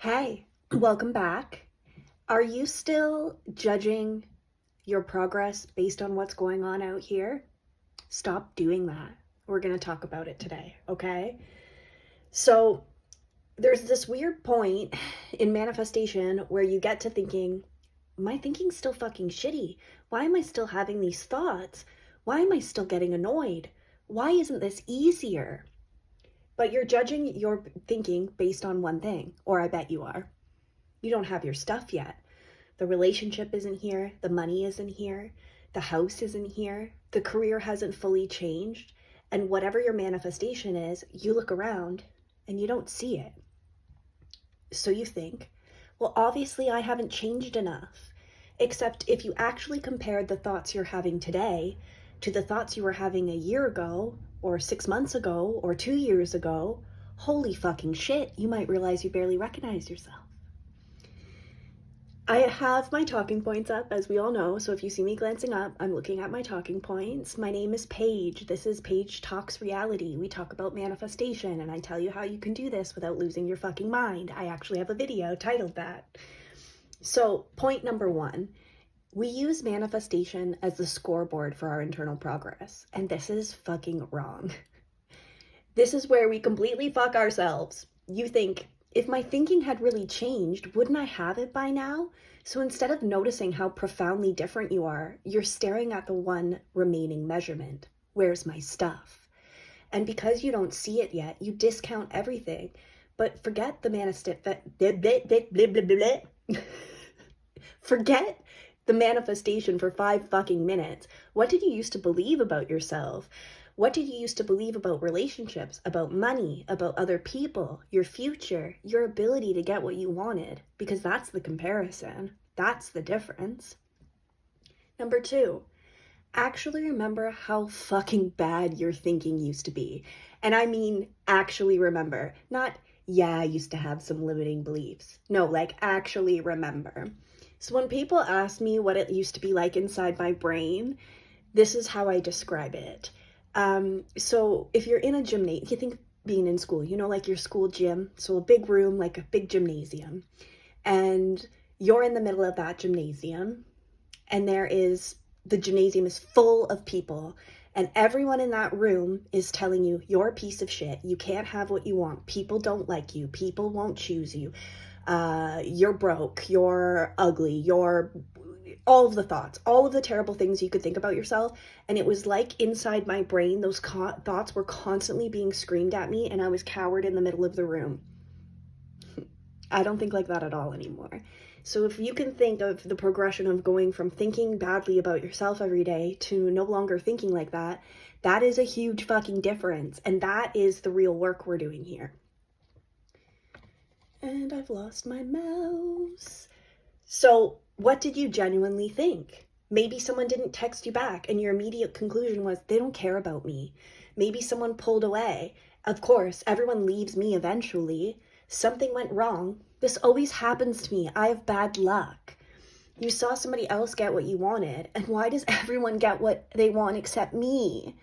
Hey, welcome back. Are you still judging your progress based on what's going on out here? Stop doing that. We're going to talk about it today, okay? So, there's this weird point in manifestation where you get to thinking, my thinking's still fucking shitty. Why am I still having these thoughts? Why am I still getting annoyed? Why isn't this easier? But you're judging your thinking based on one thing, or I bet you are. You don't have your stuff yet. The relationship isn't here. The money isn't here. The house isn't here. The career hasn't fully changed. And whatever your manifestation is, you look around and you don't see it. So you think, well, obviously I haven't changed enough. Except if you actually compared the thoughts you're having today to the thoughts you were having a year ago, or 6 months ago, or 2 years ago, holy fucking shit, you might realize you barely recognize yourself. I have my talking points up, as we all know, so if you see me glancing up, I'm looking at my talking points. My name is Paige. This is Paige Talks Reality. We talk about manifestation, and I tell you how you can do this without losing your fucking mind. I actually have a video titled that. So, point number one, we use manifestation as the scoreboard for our internal progress, and this is fucking wrong. This is where we completely fuck ourselves. You think, if my thinking had really changed, wouldn't I have it by now? So instead of noticing how profoundly different you are, you're staring at the one remaining measurement. Where's my stuff? And because you don't see it yet, you discount everything. But forget the forget the manifestation for 5 fucking minutes. What did you used to believe about yourself? What did you used to believe about relationships, about money, about other people, your future, your ability to get what you wanted? Because that's the comparison. That's the difference. Number 2, actually remember how fucking bad your thinking used to be. And I mean actually remember, not, yeah, I used to have some limiting beliefs. No, like actually remember. So when people ask me what it used to be like inside my brain, this is how I describe it. So if you're in a gymnasium, you think being in school, you know, like your school gym, so a big room, like a big gymnasium, and you're in the middle of that gymnasium, and the gymnasium is full of people, and everyone in that room is telling you, you're a piece of shit, you can't have what you want, people don't like you, people won't choose you, you're broke, you're ugly, you're all of the thoughts, all of the terrible things you could think about yourself. And it was like inside my brain, those thoughts were constantly being screamed at me, and I was cowered in the middle of the room. I don't think like that at all anymore. So if you can think of the progression of going from thinking badly about yourself every day to no longer thinking like that, that is a huge fucking difference. And that is the real work we're doing here. And I've lost my mouse. So what did you genuinely think? Maybe someone didn't text you back and your immediate conclusion was, they don't care about me. Maybe someone pulled away. Of course, everyone leaves me eventually. Something went wrong. This always happens to me. I have bad luck. You saw somebody else get what you wanted, and why does everyone get what they want except me?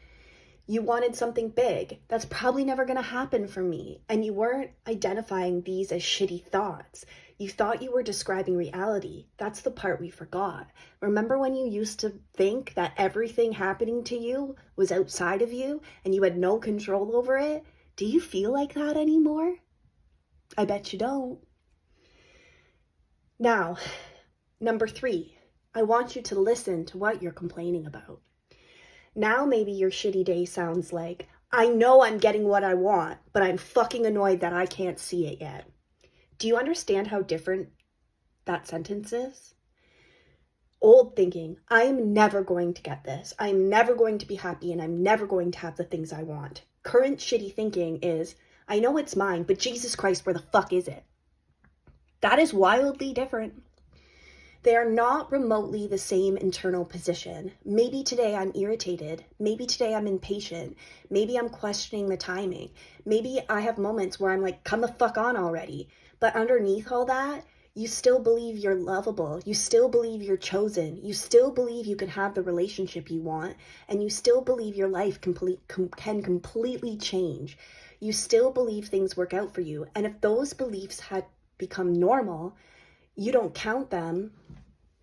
You wanted something big. That's probably never going to happen for me. And you weren't identifying these as shitty thoughts. You thought you were describing reality. That's the part we forgot. Remember when you used to think that everything happening to you was outside of you and you had no control over it? Do you feel like that anymore? I bet you don't. Now, number 3, I want you to listen to what you're complaining about. Now maybe your shitty day sounds like, I know I'm getting what I want, but I'm fucking annoyed that I can't see it yet. Do you understand how different that sentence is? Old thinking, I am never going to get this. I'm never going to be happy, and I'm never going to have the things I want. Current shitty thinking is, I know it's mine, but Jesus Christ, where the fuck is it? That is wildly different. They are not remotely the same internal position. Maybe today I'm irritated. Maybe today I'm impatient. Maybe I'm questioning the timing. Maybe I have moments where I'm like, come the fuck on already. But underneath all that, you still believe you're lovable. You still believe you're chosen. You still believe you can have the relationship you want. And you still believe your life can completely change. You still believe things work out for you. And if those beliefs had become normal, you don't count them.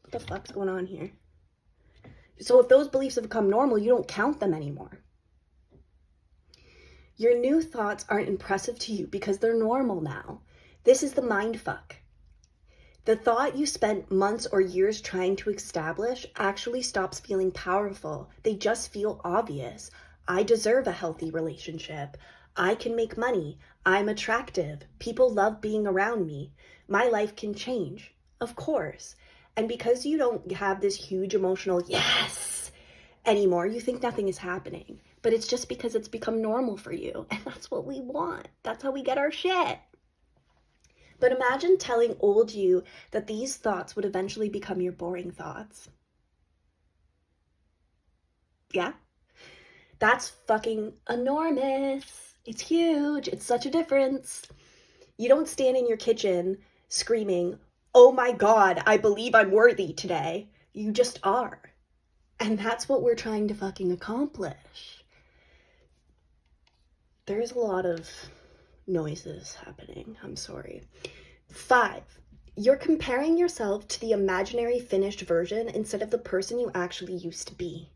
What the fuck's going on here? So if those beliefs have become normal, you don't count them anymore. Your new thoughts aren't impressive to you because they're normal now. This is the mind fuck. The thought you spent months or years trying to establish actually stops feeling powerful. They just feel obvious. I deserve a healthy relationship. I can make money. I'm attractive. People love being around me. My life can change. Of course. And because you don't have this huge emotional yes anymore, you think nothing is happening. But it's just because it's become normal for you. And that's what we want. That's how we get our shit. But imagine telling old you that these thoughts would eventually become your boring thoughts. Yeah? That's fucking enormous. It's huge. It's such a difference. You don't stand in your kitchen screaming, oh my God, I believe I'm worthy today. You just are. And that's what we're trying to fucking accomplish. There's a lot of noises happening. I'm sorry. 5, you're comparing yourself to the imaginary finished version instead of the person you actually used to be.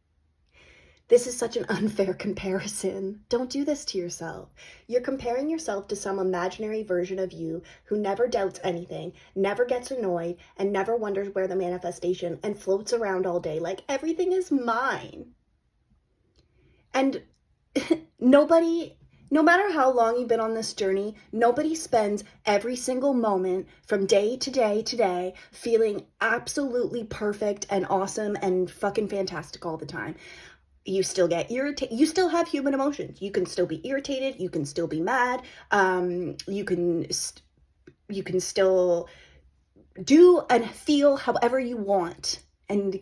This is such an unfair comparison. Don't do this to yourself. You're comparing yourself to some imaginary version of you who never doubts anything, never gets annoyed, and never wonders where the manifestation and floats around all day like everything is mine. And no matter how long you've been on this journey, nobody spends every single moment from day to day to day feeling absolutely perfect and awesome and fucking fantastic all the time. You still get irritated. You still have human emotions. You can still be irritated. You can still be mad. You can still do and feel however you want and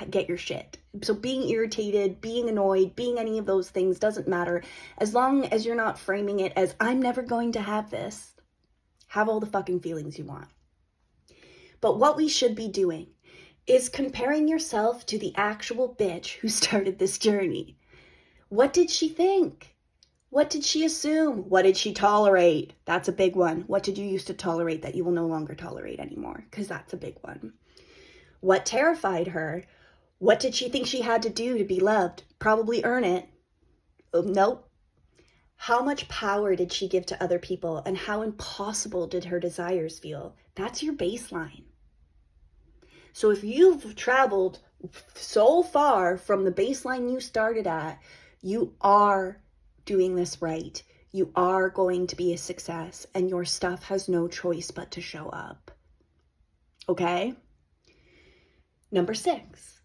get your shit. So being irritated, being annoyed, being any of those things doesn't matter as long as you're not framing it as I'm never going to have this. Have all the fucking feelings you want. But what we should be doing is comparing yourself to the actual bitch who started this journey. What did she think? What did she assume? What did she tolerate? That's a big one. What did you used to tolerate that you will no longer tolerate anymore? Because that's a big one. What terrified her? What did she think she had to do to be loved? Probably earn it. Nope. How much power did she give to other people, and how impossible did her desires feel? That's your baseline. So if you've traveled so far from the baseline you started at, you are doing this right. You are going to be a success, and your stuff has no choice but to show up. Okay? Number 6,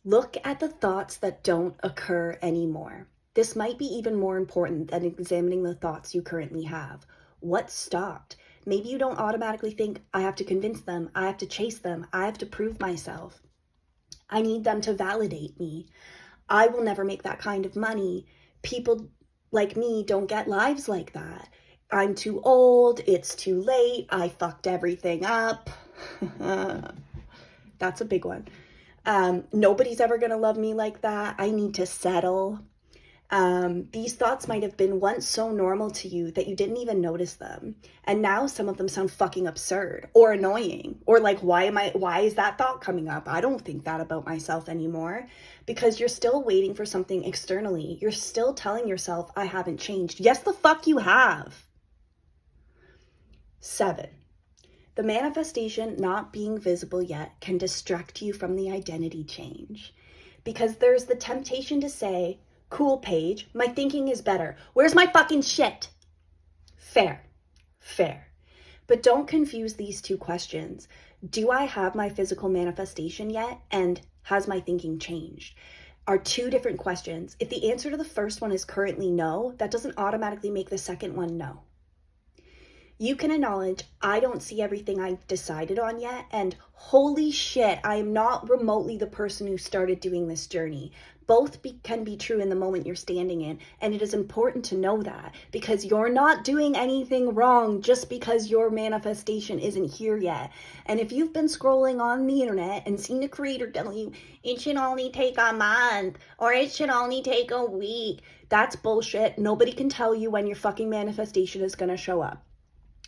look at the thoughts that don't occur anymore. This might be even more important than examining the thoughts you currently have. What stopped? Maybe you don't automatically think, I have to convince them, I have to chase them, I have to prove myself. I need them to validate me. I will never make that kind of money. People like me don't get lives like that. I'm too old, it's too late, I fucked everything up. That's a big one. Nobody's ever gonna love me like that. I need to settle. These thoughts might have been once so normal to you that you didn't even notice them. And now some of them sound fucking absurd or annoying or like, why is that thought coming up? I don't think that about myself anymore, because you're still waiting for something externally. You're still telling yourself, I haven't changed. Yes, the fuck you have. 7, the manifestation not being visible yet can distract you from the identity change, because there's the temptation to say, cool, Paige, my thinking is better. Where's my fucking shit? Fair. But don't confuse these two questions. Do I have my physical manifestation yet? And has my thinking changed? Are two different questions. If the answer to the first one is currently no, that doesn't automatically make the second one no. You can acknowledge, I don't see everything I've decided on yet, and holy shit, I am not remotely the person who started doing this journey. Both can be true in the moment you're standing in, and it is important to know that, because you're not doing anything wrong just because your manifestation isn't here yet. And if you've been scrolling on the internet and seen a creator tell you, it should only take a month, or it should only take a week, that's bullshit. Nobody can tell you when your fucking manifestation is going to show up.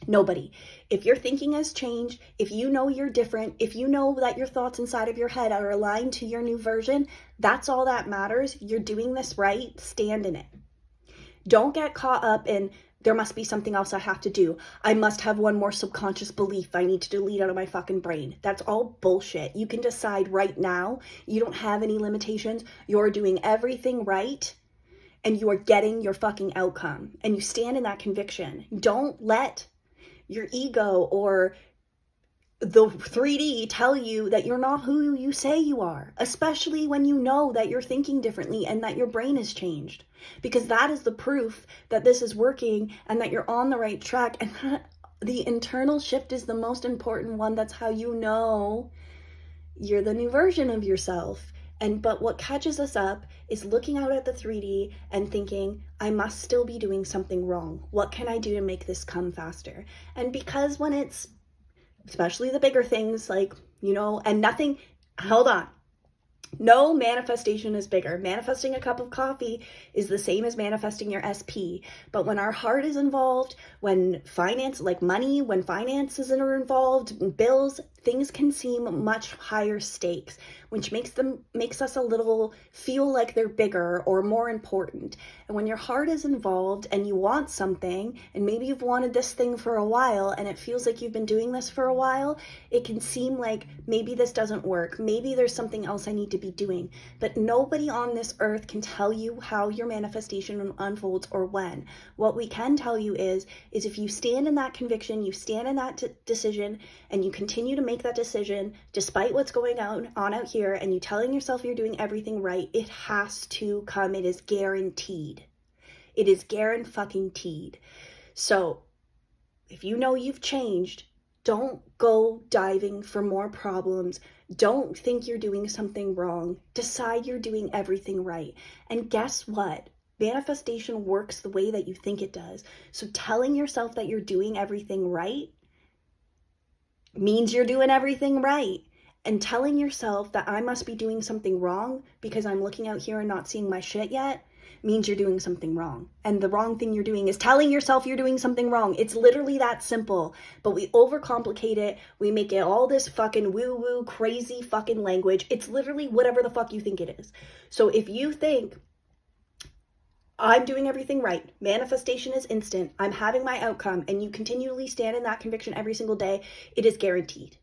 Nobody. If your thinking has changed, if you know you're different, if you know that your thoughts inside of your head are aligned to your new version, that's all that matters. You're doing this right. Stand in it. Don't get caught up in, there must be something else I have to do. I must have one more subconscious belief I need to delete out of my fucking brain. That's all bullshit. You can decide right now. You don't have any limitations. You're doing everything right. And you are getting your fucking outcome. And you stand in that conviction. Don't let your ego or the 3D tell you that you're not who you say you are, especially when you know that you're thinking differently and that your brain has changed, because that is the proof that this is working and that you're on the right track. And that the internal shift is the most important one. That's how you know you're the new version of yourself. But what catches us up is looking out at the 3D and thinking, I must still be doing something wrong. What can I do to make this come faster? And because when it's, especially the bigger things, like, and nothing, hold on. No manifestation is bigger. Manifesting a cup of coffee is the same as manifesting your SP. But when our heart is involved, when finance, like money, when finances are involved, bills, things can seem much higher stakes, which makes us a little feel like they're bigger or more important. And when your heart is involved and you want something, and maybe you've wanted this thing for a while and it feels like you've been doing this for a while, it can seem like maybe this doesn't work. Maybe there's something else I need to be doing. But nobody on this earth can tell you how your manifestation unfolds or when. What we can tell you is if you stand in that conviction, you stand in that decision, and you continue to make that decision despite what's going on out here, and you telling yourself you're doing everything right, it has to come. It is guaranteed. It is guaranteed. So if you know you've changed, don't go diving for more problems. Don't think you're doing something wrong. Decide you're doing everything right. And guess what? Manifestation works the way that you think it does. So telling yourself that you're doing everything right means you're doing everything right. And telling yourself that I must be doing something wrong because I'm looking out here and not seeing my shit yet means you're doing something wrong. And the wrong thing you're doing is telling yourself you're doing something wrong. It's literally that simple. But we overcomplicate it. We make it all this fucking woo-woo crazy fucking language. It's literally whatever the fuck you think it is. So if you think I'm doing everything right, manifestation is instant, I'm having my outcome, and you continually stand in that conviction every single day, it is guaranteed.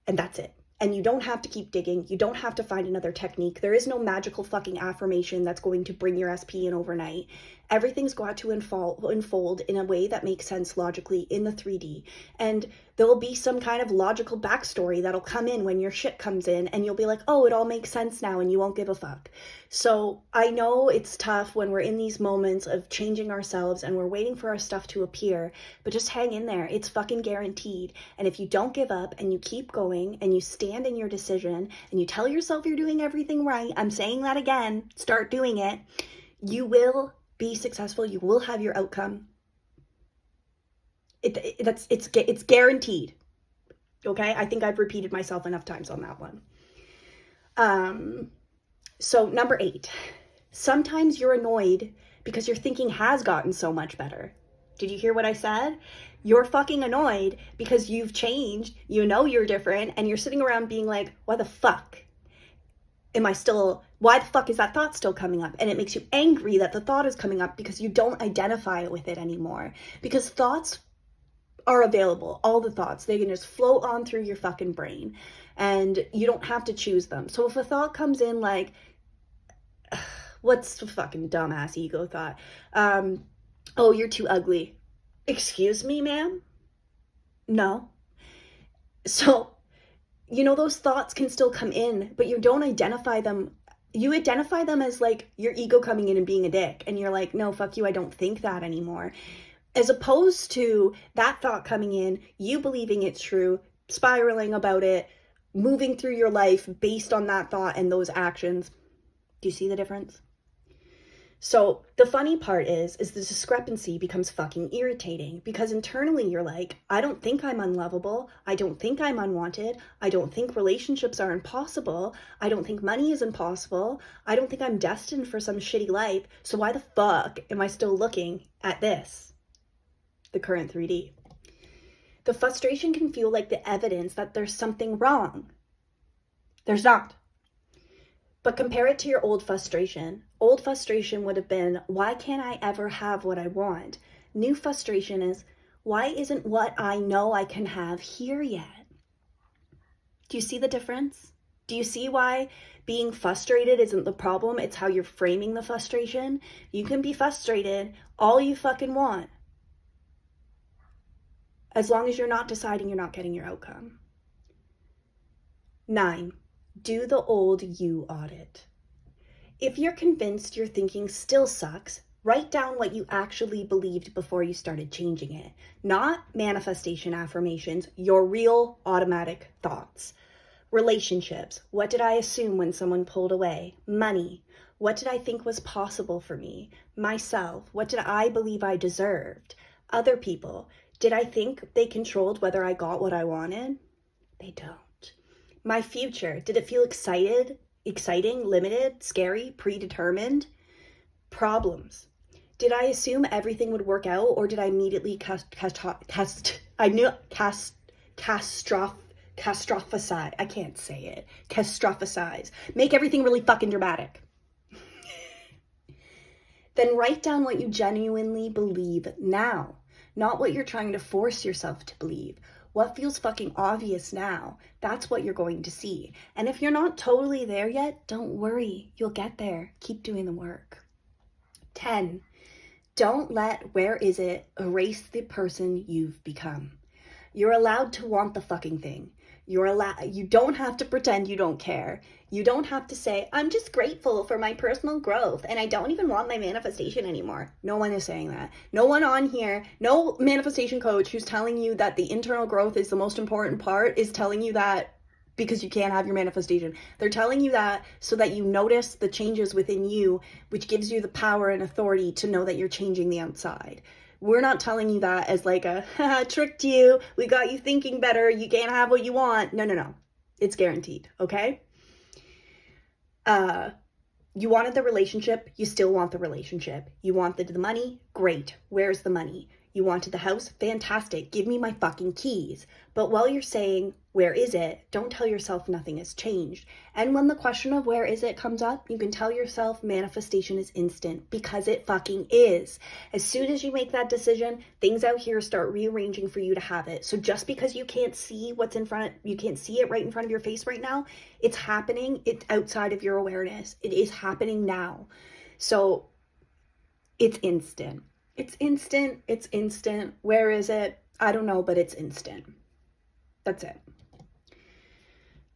And that's it. And you don't have to keep digging. You don't have to find another technique. There is no magical fucking affirmation that's going to bring your SP in overnight. Everything's got to unfold in a way that makes sense logically in the 3D. And there'll be some kind of logical backstory that'll come in when your shit comes in, and you'll be like, oh, it all makes sense now, and you won't give a fuck. So I know it's tough when we're in these moments of changing ourselves and we're waiting for our stuff to appear, but just hang in there. It's fucking guaranteed. And if you don't give up and you keep going and you stand in your decision and you tell yourself you're doing everything right, I'm saying that again, start doing it, you will be successful. You will have your outcome. It's guaranteed. Okay, I think I've repeated myself enough times on that one. So number 8, sometimes you're annoyed because your thinking has gotten so much better. Did you hear what I said? You're fucking annoyed because you've changed, you know you're different, and you're sitting around being like, why the fuck is that thought still coming up? And it makes you angry that the thought is coming up because you don't identify with it anymore. Because thoughts are available, all the thoughts, they can just float on through your fucking brain and you don't have to choose them. So if a thought comes in like, what's the fucking dumbass ego thought? Oh, you're too ugly. Excuse me, ma'am? No. So, those thoughts can still come in, but you don't identify them. You identify them as like your ego coming in and being a dick. And you're like, no, fuck you, I don't think that anymore. As opposed to that thought coming in, you believing it's true, spiraling about it, moving through your life based on that thought and those actions. Do you see the difference? So the funny part is the discrepancy becomes fucking irritating because internally you're like, I don't think I'm unlovable. I don't think I'm unwanted. I don't think relationships are impossible. I don't think money is impossible. I don't think I'm destined for some shitty life. So why the fuck am I still looking at this? The current 3D. The frustration can feel like the evidence that there's something wrong. There's not. But compare it to your old frustration. Old frustration would have been, why can't I ever have what I want? New frustration is, why isn't what I know I can have here yet? Do you see the difference? Do you see why being frustrated isn't the problem? It's how you're framing the frustration. You can be frustrated all you fucking want, as long as you're not deciding you're not getting your outcome. 9, do the old you audit. If you're convinced your thinking still sucks, write down what you actually believed before you started changing it. Not manifestation affirmations, your real automatic thoughts. Relationships, what did I assume when someone pulled away? Money, what did I think was possible for me? Myself, what did I believe I deserved? Other people, did I think they controlled whether I got what I wanted? They don't. My future, did it feel exciting, limited, scary, predetermined? Problems. Did I assume everything would work out, or did I immediately catastrophize? I can't say it. Catastrophize. Make everything really fucking dramatic. Then write down what you genuinely believe now, not what you're trying to force yourself to believe. What feels fucking obvious now, that's what you're going to see. And if you're not totally there yet, don't worry. You'll get there. Keep doing the work. 10, don't let where is it erase the person you've become. You're allowed to want the fucking thing. You don't have to pretend you don't care. You don't have to say, I'm just grateful for my personal growth and I don't even want my manifestation anymore. No one is saying that. No one on here, no manifestation coach who's telling you that the internal growth is the most important part is telling you that because you can't have your manifestation. They're telling you that so that you notice the changes within you, which gives you the power and authority to know that you're changing the outside. We're not telling you that as like a, tricked you, we got you thinking better, you can't have what you want. No. It's guaranteed, okay? You wanted the relationship, you still want the relationship. You wanted the money, great. Where's the money? You wanted the house, fantastic. Give me my fucking keys. But while you're saying, where is it? Don't tell yourself nothing has changed. And when the question of where is it comes up, you can tell yourself manifestation is instant, because it fucking is. As soon as you make that decision, things out here start rearranging for you to have it. So just because you can't see what's in front, you can't see it right in front of your face right now, it's happening. It's outside of your awareness. It is happening now. So it's instant. It's instant. It's instant. Where is it? I don't know, but it's instant. That's it.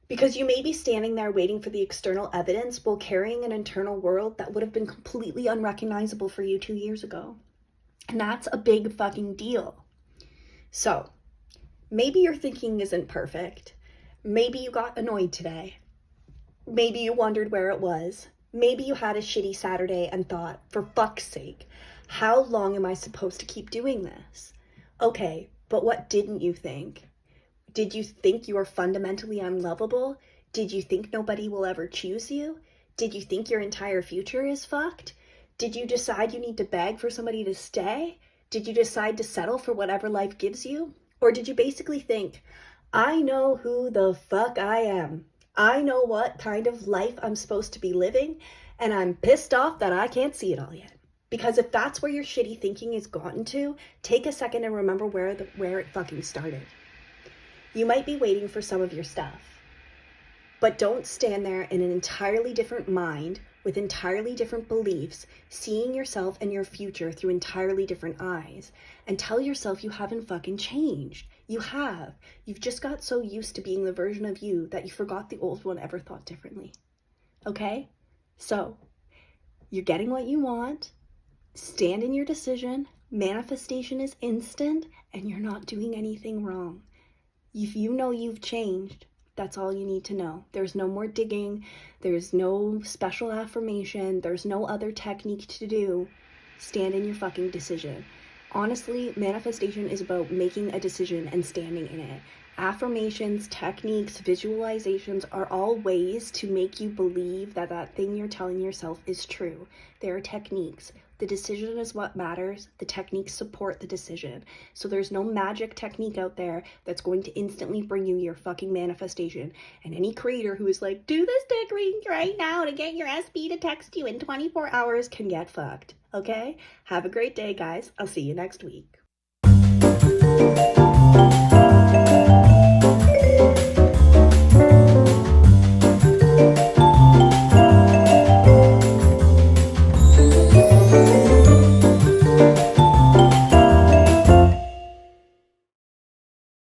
Because you may be standing there waiting for the external evidence while carrying an internal world that would have been completely unrecognizable for you 2 years ago. And that's a big fucking deal. So, maybe your thinking isn't perfect. Maybe you got annoyed today. Maybe you wondered where it was. Maybe you had a shitty Saturday and thought, for fuck's sake, how long am I supposed to keep doing this? Okay, but what didn't you think? Did you think you were fundamentally unlovable? Did you think nobody will ever choose you? Did you think your entire future is fucked? Did you decide you need to beg for somebody to stay? Did you decide to settle for whatever life gives you? Or did you basically think, I know who the fuck I am. I know what kind of life I'm supposed to be living, and I'm pissed off that I can't see it all yet. Because if that's where your shitty thinking has gotten to, take a second and remember where it fucking started. You might be waiting for some of your stuff, but don't stand there in an entirely different mind with entirely different beliefs, seeing yourself and your future through entirely different eyes, and tell yourself you haven't fucking changed. You have. You've just got so used to being the version of you that you forgot the old one ever thought differently. Okay? So, you're getting what you want. Stand in your decision. Manifestation is instant, and you're not doing anything wrong. If you know you've changed, that's all you need to know. There's no more digging. There's no special affirmation. There's no other technique to do. Stand in your fucking decision. Honestly, manifestation is about making a decision and standing in it. Affirmations, techniques, visualizations are all ways to make you believe that that thing you're telling yourself is true. They are techniques. The decision is what matters. The techniques support the decision. So there's no magic technique out there that's going to instantly bring you your fucking manifestation. And any creator who is like, do this dick reading right now to get your SB to text you in 24 hours can get fucked. Okay? Have a great day, guys. I'll see you next week.